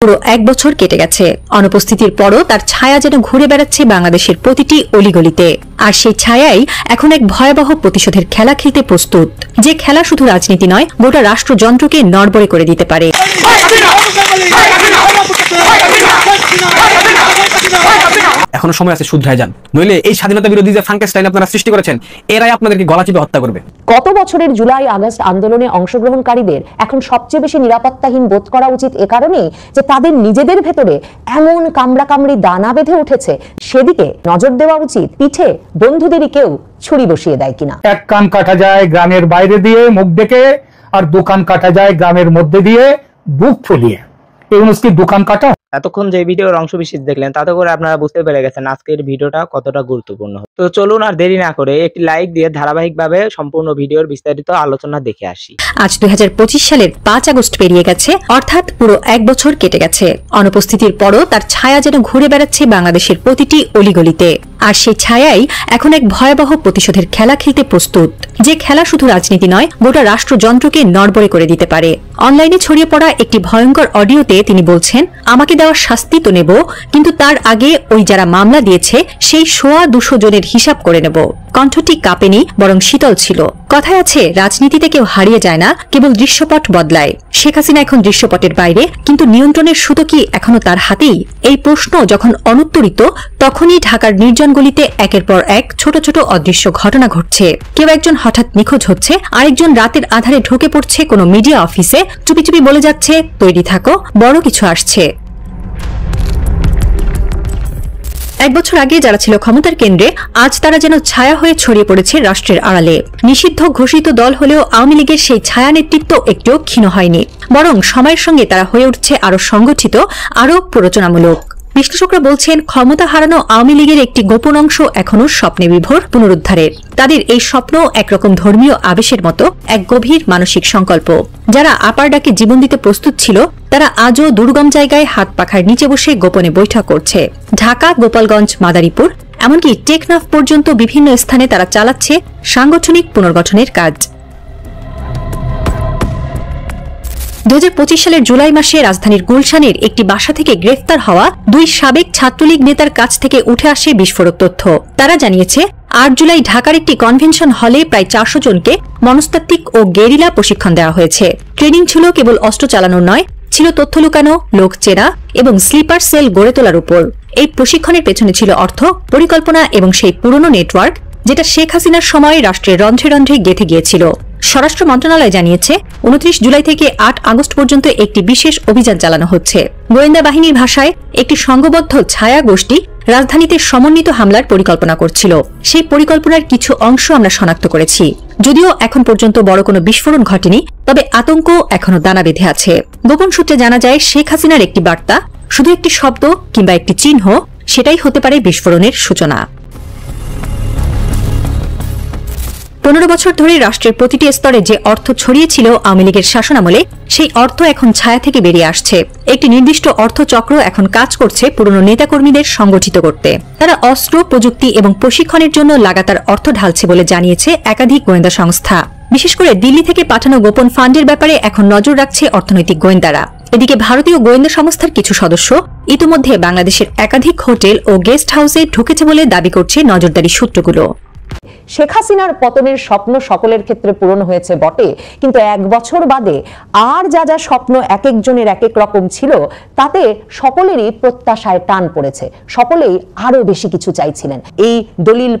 পুরো এক বছর কেটে গেছে। অনুপস্থিতির পরও তার ছায়া যেন ঘুরে বেড়াচ্ছে বাংলাদেশের প্রতিটি অলিগলিতে। আর সেই ছায়াই এখন এক ভয়াবহ প্রতিশোধের খেলা খেলতে প্রস্তুত, যে খেলা শুধু রাজনীতি নয়, গোটা রাষ্ট্রযন্ত্রকে নড়বড়ে করে দিতে পারে। এখনো সময় আছে, শুধরায় যান, নইলে এই স্বাধীনতা বিরোধী যে ফ্রাঙ্কেনস্টাইন আপনারা সৃষ্টি করেছেন, এরাই আপনাদেরকে গলা চিপে হত্যা করবে। গত বছরের জুলাই আগস্ট আন্দোলনে অংশগ্রহণকারীদের এখন সবচেয়ে বেশি নিরাপত্তাহীন বোধ করা উচিত এ কারণেই যে তাদের নিজেদের ভেতরে এমন কামড়াকামড়ি দানা বেঁধে উঠেছে, সেদিকে নজর দেওয়া উচিত। পিঠে বন্ধুদেরই কেউ ছুরি বসিয়ে দেয় কিনা। এক কান কাটা যায় গ্রামের বাইরে দিয়ে মুখ ডেকে, আর দোকান কাটা যায় গ্রামের মধ্যে দিয়ে বুক ফুলিয়ে। এই অনুষ্ঠান দোকান কাটা। এতক্ষণ যে ভিডিওর অংশ বিশেষ দেখলেন, তাতে করে আপনারা বুঝতে পেরে গেছেন আজকের ভিডিওটা কতটা গুরুত্বপূর্ণ। তো চলুন আর দেরি না করে একটি লাইক দিয়ে ধারাবাহিকভাবে সম্পূর্ণ ভিডিওর বিস্তারিত আলোচনা দেখে আসি। আজ 2025 সালের 5 আগস্ট পেরিয়ে গেছে, অর্থাৎ পুরো এক বছর কেটে গেছে। অনুপস্থিতির পরও তার ছায়া যেন ঘুরে বেড়াচ্ছে বাংলাদেশের প্রতিটি অলিগলিতে। আর সেই ছায়াই এখন এক ভয়াবহ প্রতিশোধের খেলা খেলতে প্রস্তুত, যে খেলা শুধু রাজনীতি নয়, গোটা রাষ্ট্রযন্ত্রকে নড়বড়ে করে দিতে পারে। অনলাইনে ছড়িয়ে পড়া একটি ভয়ঙ্কর অডিওতে তিনি বলছেন, আমাকে দেওয়া শাস্তি তো নেব, কিন্তু তার আগে ওই যারা মামলা দিয়েছে সেই 100-200 জনের হিসাব করে নেব। কণ্ঠটি কাঁপেনি, বরং শীতল ছিল। কথায় আছে, রাজনীতিতে কেউ হারিয়ে যায় না, কেবল দৃশ্যপট বদলায়। শেখ হাসিনা এখন দৃশ্যপটের বাইরে, কিন্তু নিয়ন্ত্রণের সুতো কি এখনো তার হাতেই? এই প্রশ্ন যখন অনুত্তরিত, তখনই ঢাকার নির্জন গলিতে একের পর এক ছোট ছোট অদৃশ্য ঘটনা ঘটছে। কেউ একজন হঠাৎ নিখোঁজ হচ্ছে, আরেকজন রাতের আধারে ঢুকে পড়ছে কোনো মিডিয়া অফিসে, চুপি চুপি বলে যাচ্ছে, তৈরি থাকো, বড় কিছু আসছে। এক বছর আগে যারা ছিল ক্ষমতার কেন্দ্রে, আজ তারা যেন ছায়া হয়ে ছড়িয়ে পড়েছে রাষ্ট্রের আড়ালে। নিষিদ্ধ ঘোষিত দল হলেও আওয়ামী লীগের সেই ছায়া নেতৃত্ব একটুও ক্ষীণ হয়নি, বরং সময়ের সঙ্গে তারা হয়ে উঠছে আরো সংগঠিত, আরো প্ররোচনামূলক। বিশ্লেষকরা বলছেন, ক্ষমতা হারানো আওয়ামী লীগের একটি গোপন অংশ এখনো স্বপ্নে বিভোর পুনরুদ্ধারের। তাদের এই স্বপ্ন একরকম ধর্মীয় আবেশের মতো, এক গভীর মানসিক সংকল্প। যারা আপার ডাকে জীবন দিতে প্রস্তুত ছিল, তারা আজও দুর্গম জায়গায় হাত পাখার নিচে বসে গোপনে বৈঠক করছে। ঢাকা, গোপালগঞ্জ, মাদারীপুর, এমনকি টেকনাফ পর্যন্ত বিভিন্ন স্থানে তারা চালাচ্ছে সাংগঠনিক পুনর্গঠনের কাজ। 2025 সালের জুলাই মাসে রাজধানীর গুলশানের একটি বাসা থেকে গ্রেফতার হওয়া 2 সাবেক ছাত্রলীগ নেতার কাছ থেকে উঠে আসে বিস্ফোরক তথ্য। তারা জানিয়েছে, 8 জুলাই ঢাকার একটি কনভেনশন হলে প্রায় 400 জনকে মনস্তাত্ত্বিক ও গেরিলা প্রশিক্ষণ দেওয়া হয়েছে। ট্রেনিং ছিল কেবল অস্ত্র চালানোর নয়, ছিল তথ্য লুকানো, লোক চেনা এবং স্লিপার সেল গড়ে তোলার উপর। এই প্রশিক্ষণের পেছনে ছিল অর্থ, পরিকল্পনা এবং সেই পুরনো নেটওয়ার্ক, যেটা শেখ হাসিনার সময় রাষ্ট্রের রন্ধ্রে রন্ধ্রে গেঁথে গিয়েছিল। স্বরাষ্ট্র মন্ত্রণালয় জানিয়েছে, 29 জুলাই থেকে 8 আগস্ট পর্যন্ত একটি বিশেষ অভিযান চালানো হচ্ছে। গোয়েন্দা বাহিনীর ভাষায়, একটি সংঘবদ্ধ ছায়া গোষ্ঠী রাজধানীতে সমন্বিত হামলার পরিকল্পনা করছিল। সেই পরিকল্পনার কিছু অংশ আমরা শনাক্ত করেছি। যদিও এখন পর্যন্ত বড় কোনো বিস্ফোরণ ঘটেনি, তবে আতঙ্ক এখনো দানা বেঁধে আছে। গোপন সূত্রে জানা যায়, শেখ হাসিনার একটি বার্তা, শুধু একটি শব্দ কিংবা একটি চিহ্ন, সেটাই হতে পারে বিস্ফোরণের সূচনা। 15 বছর ধরে রাষ্ট্রের প্রতিটি স্তরে যে অর্থ ছড়িয়েছিল আওয়ামী লীগের শাসনামলে, সেই অর্থ এখন ছায়া থেকে বেরিয়ে আসছে। একটি নির্দিষ্ট অর্থচক্র এখন কাজ করছে পুরনো নেতাকর্মীদের সংগঠিত করতে। তারা অস্ত্র, প্রযুক্তি এবং প্রশিক্ষণের জন্য লাগাতার অর্থ ঢালছে বলে জানিয়েছে একাধিক গোয়েন্দা সংস্থা। বিশেষ করে দিল্লি থেকে পাঠানো গোপন ফান্ডের ব্যাপারে এখন নজর রাখছে অর্থনৈতিক গোয়েন্দারা। এদিকে ভারতীয় গোয়েন্দা সংস্থার কিছু সদস্য ইতিমধ্যে বাংলাদেশের একাধিক হোটেল ও গেস্ট হাউসে ঢুকেছে বলে দাবি করছে নজরদারি সূত্রগুলো। শেখ হাসিনার পতনের স্বপ্ন সকলের ক্ষেত্রে পূরণ হয়েছে বটে, কিন্তু এক বছর বাদে আর যা যা স্বপ্ন এক একজনের এক এক রকম ছিল, তাতে সকলেরই প্রত্যাশায় টান পড়েছে। সকলেই আরো বেশি কিছু চাইছিলেন। এই দলিল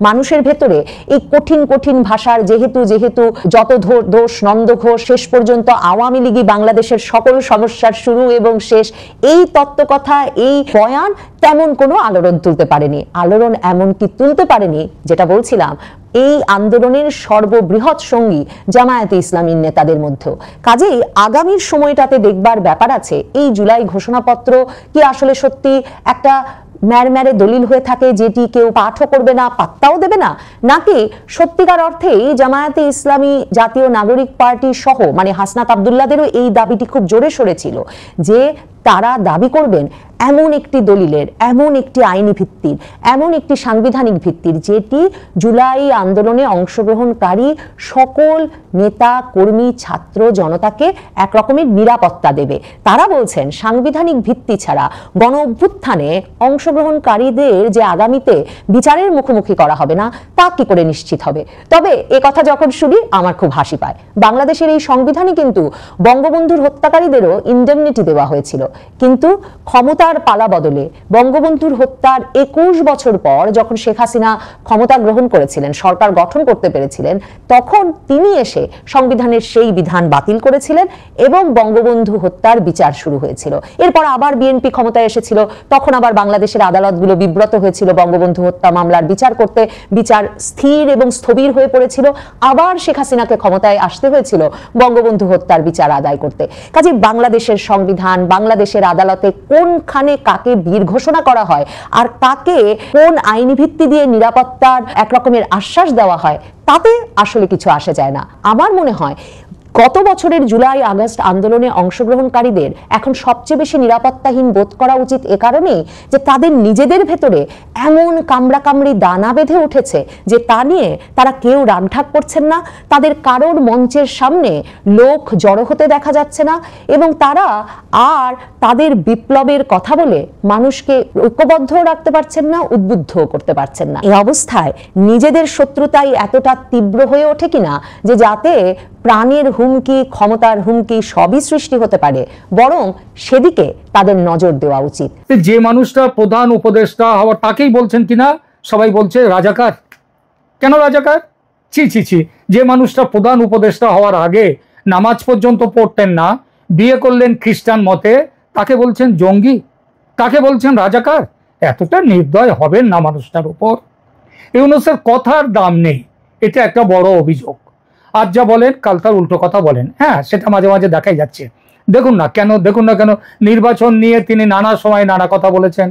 মানুষের ভেতরে এই কঠিন কঠিন ভাষার যেহেতু যত দোষ নন্দ ঘোষ, শেষ পর্যন্ত আওয়ামী লীগই বাংলাদেশের সকল সমস্যার শুরু এবং শেষ, এই তত্ত্বকথা, এই বয়ান তেমন কোনো আলোড়ন তুলতে পারেনি। আলোড়ন এমনকি তুলতে পারেনি, যেটা বলছিলাম, এই আন্দোলনের সর্ববৃহৎ সঙ্গী জামায়াতে ইসলামীর নেতাদের মধ্যেও। কাজেই আগামীর সময়টাতে দেখবার ব্যাপার আছে, এই জুলাই ঘোষণাপত্র কি আসলে সত্যি একটা ম্যারম্যারে দলিল হয়ে থাকে, যেটি কেউ পাঠও করবে না, পাত্তাও দেবে না, নাকি সত্যিকার অর্থেই জামায়াতে ইসলামী, জাতীয় নাগরিক পার্টি সহ, মানে হাসনাত আব্দুল্লাদেরও এই দাবিটি খুব জোরে সরে ছিল যে তারা দাবি করবেন এমন একটি দলিলের, এমন একটি আইনি ভিত্তির, এমন একটি সাংবিধানিক ভিত্তির যেটি জুলাই আন্দোলনে অংশগ্রহণকারী সকল নেতা কর্মী ছাত্র জনতাকে এক রকমের নিরাপত্তা দেবে। তারা বলছেন সাংবিধানিক ভিত্তি ছাড়া গণ অভ্যুত্থানে অংশগ্রহণকারীদের যে আগামীতে বিচারের মুখোমুখি করা হবে না তা কি করে নিশ্চিত হবে। তবে এ কথা যখন শুনি আমার খুব হাসি পায়। বাংলাদেশের এই সংবিধানে কিন্তু বঙ্গবন্ধুর হত্যাকারীদেরও ইন্ডেমনিটি দেওয়া হয়েছিল, কিন্তু ক্ষমতার পালা বদলে বঙ্গবন্ধুর হত্যার 21 বছর পর যখন শেখ হাসিনা ক্ষমতা গ্রহণ করেছিলেন, সরকার গঠন করতে পেরেছিলেন, তখন তিনি এসে সংবিধানের সেই বিধান বাতিল করেছিলেন এবং বঙ্গবন্ধু হত্যার বিচার শুরু হয়েছিল। এরপর আবার বিএনপি ক্ষমতায় এসেছিল, তখন আবার বাংলাদেশের আদালতগুলো বিব্রত হয়েছিল বঙ্গবন্ধু হত্যা মামলার বিচার করতে, বিচার স্থির এবং স্থবির হয়ে পড়েছিল। আবার শেখ হাসিনাকে ক্ষমতায় আসতে হয়েছিল বঙ্গবন্ধু হত্যার বিচার আদায় করতে। কাজে বাংলাদেশের সংবিধান, বাংলাদেশের আদালতে কোনখানে কাকে বীর ঘোষণা করা হয় আর কাকে কোন আইনি ভিত্তি দিয়ে নিরাপত্তার এক রকমের আশ্বাস দেওয়া হয় তাতে আসলে কিছু আসে যায় না। আমার মনে হয় গত বছরের জুলাই আগস্ট আন্দোলনে অংশগ্রহণকারীদের এখন সবচেয়ে বেশি নিরাপত্তাহীন বোধ করা উচিত এ কারণেই যে তাদের নিজেদের ভেতরে এমন কামড়াকামড়ি দানা বেঁধে উঠেছে যে তা নিয়ে তারা কেউ রাগঢাক করছেন না, তাদের কারোর মঞ্চের সামনে লোক জড়ো হতে দেখা যাচ্ছে না এবং তারা আর তাদের বিপ্লবের কথা বলে মানুষকে ঐক্যবদ্ধ রাখতে পারছেন না, উদ্বুদ্ধ করতে পারছেন না। এই অবস্থায় নিজেদের শত্রুতাই এতটা তীব্র হয়ে ওঠে কিনা যে যাতে প্রাণের হুমকি, ক্ষমতার হুমকি সবই সৃষ্টি হতে পারে, বরং সেদিকে তাদের নজর দেওয়া উচিত। যে মানুষটা প্রধান উপদেষ্টা হওয়া তাকেই বলছেন কিনা সবাই বলছে রাজাকার। কেন রাজাকার? ছি ছি ছি। যে মানুষটা প্রধান উপদেষ্টা হওয়ার আগে নামাজ পর্যন্ত পড়তেন না, বিয়ে করলেন খ্রিস্টান মতে, তাকে বলছেন জঙ্গি, তাকে বলছেন রাজাকার। এতটা নির্দয় হবেন না মানুষটার উপর? ইউনূসের কথার দাম নেই, এটা একটা বড় অভিযোগ। আজ যা বলেন কাল তার উল্টো কথা বলেন। হ্যাঁ, সেটা মাঝে মাঝে দেখাই যাচ্ছে। দেখুন না কেন নির্বাচন নিয়ে তিনি নানা সময় নানা কথা বলেছেন।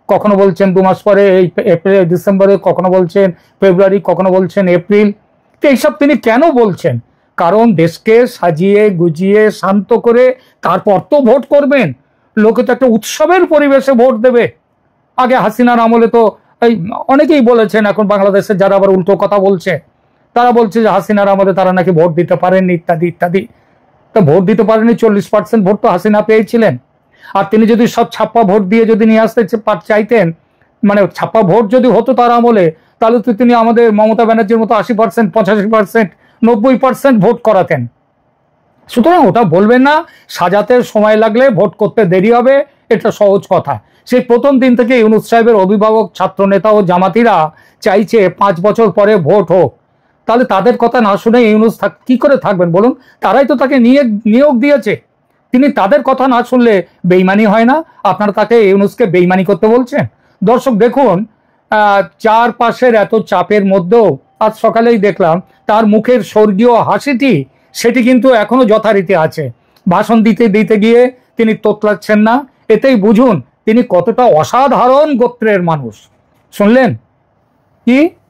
কখনো বলছেন 2 মাস পরে, এই এপ্রিল ডিসেম্বরে, কখনো বলছেন ফেব্রুয়ারি, কখনো বলছেন এপ্রিল। তো এইসব তিনি কেন বলছেন? কারণ দেশকে সাজিয়ে গুজিয়ে শান্ত করে তারপর তো ভোট করবেন। লোকে তো একটা উৎসবের পরিবেশে ভোট দেবে। আগে হাসিনার আমলে তো এই অনেকেই বলেছেন, এখন বাংলাদেশে যারা আবার উল্টো কথা বলছে তারা বলছে যে হাসিনার আমলে তারা নাকি ভোট দিতে পারেননি ইত্যাদি ইত্যাদি। তো ভোট দিতে পারেনি, 40% ভোট তো হাসিনা পেয়েছিলেন। আর তিনি যদি সব ছাপ্পা ভোট দিয়ে যদি নিয়ে আসতে চাইতেন, মানে ছাপ্পা ভোট যদি হতো তার আমলে, তাহলে তো তিনি আমাদের মমতা ব্যানার্জির মতো 80%, 85%, 90% ভোট করাতেন। সুতরাং ওটা বলবেন না, সাজাতে সময় লাগলে ভোট করতে দেরি হবে, এটা সহজ কথা। সেই প্রথম দিন থেকে ইউনূস সাহেবের অভিভাবক, ছাত্র নেতা ও জামাতিরা চাইছে 5 বছর পরে ভোট হোক। তাহলে তাদের কথা না শুনে ইউনূস কি করে থাকবেন বলুন? তারাই তো তাকে নিয়োগ দিয়েছে। তিনি তাদের কথা না শুনলে বেইমানি হয় না? আপনারা তাকে, ইউনূসকে বেইমানি করতে বলছেন? দর্শক দেখুন, চারপাশের এত চাপের মধ্যেও আজ সকালেই দেখলাম তার মুখের স্বর্গীয় হাসিটি, সেটি কিন্তু এখনো যথারীতি আছে। ভাষণ দিতে গিয়ে তিনি তোতলাচ্ছেন না। এতেই বুঝুন তিনি কতটা অসাধারণ গোত্রের মানুষ। শুনলেন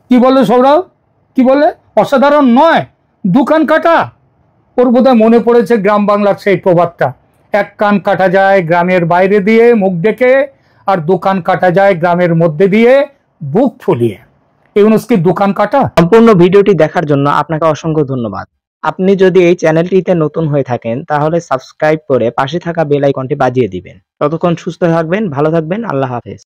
কি বলে সৌরভ? কি বলে? অসাধারণ নয়, দুকান কাটা। ওর বোধহয় মনে পড়েছে গ্রাম বাংলার সেই প্রবাদটা, 1 কান কাটা যায় গ্রামের বাইরে দিয়ে মুখ ডেকে, আর 2 কান কাটা যায় গ্রামের মধ্যে দিয়ে বুক ফুলিয়ে। ইউনূস কি দোকান কাটা? সম্পূর্ণ ভিডিওটি দেখার জন্য আপনাকে অসংখ্য ধন্যবাদ। আপনি যদি এই চ্যানেলটিতে নতুন হয়ে থাকেন তাহলে সাবস্ক্রাইব করে পাশে থাকা বেল আইকনটি বাজিয়ে দিবেন। ততক্ষণ সুস্থ থাকবেন, ভালো থাকবেন। আল্লাহ হাফেজ।